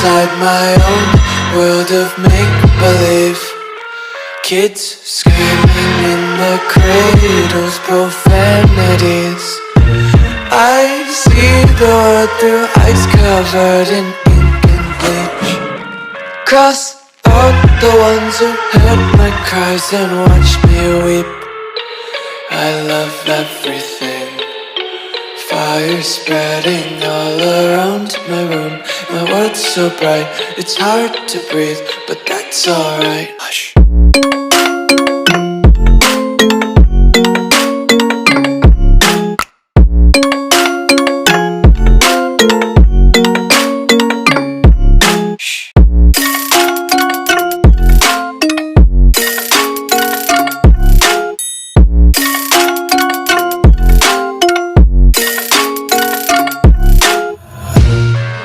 inside my own world of make-believe. Kids screaming in the cradles, profanities. I see the world through ice covered in ink and bleach. Cross out the ones who heard my cries and watched me weep. I love everything. Fire spreading all around my room. My world's so bright, it's hard to breathe, but that's alright. Hush.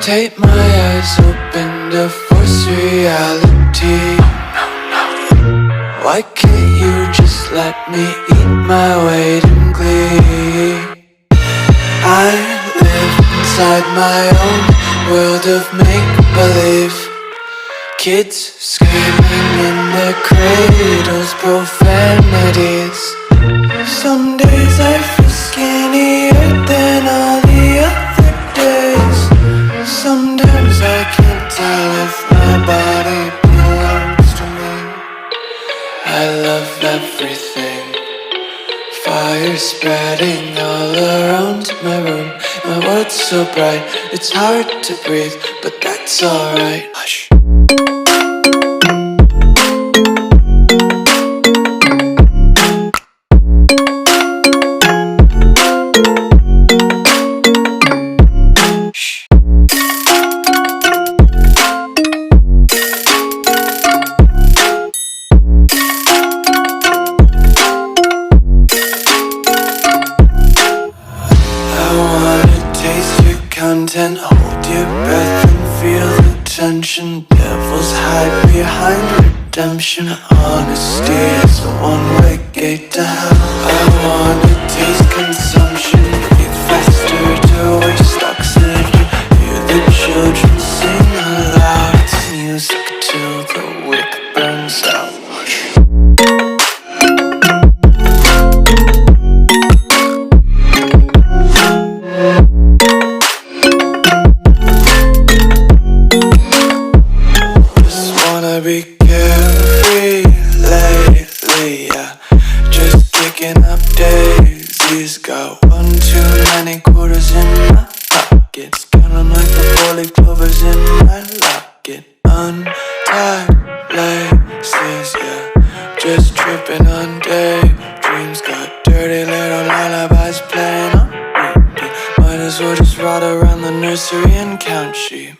Tape my eyes open to force reality. Why can't you just let me eat my weight in glee? I live inside my own world of make-believe. Kids screaming in their cradles, profanities. Some days I feel skinnier than all the other days. Sometimes I can't tell if my body belongs to me. I love everything. Fire spreading all around my room. My world's so bright, it's hard to breathe, but that's alright. Hush. Content, hold your breath and feel the tension. Devils hide behind redemption. Honesty is a one-way gate to hell. I wanna taste consumption, breathe faster to waste oxygen. Hear the children sing aloud. It's music till the wick burns out. Be carefree lately, yeah. Just kicking up daisies. Got one too many quarters in my pockets. Count 'em like the 4-leaf clovers in my locket. Untied laces, yeah. Just tripping on daydreams. Got dirty little lullabies playing on repeat. Might as well just ride around the nursery and count sheep.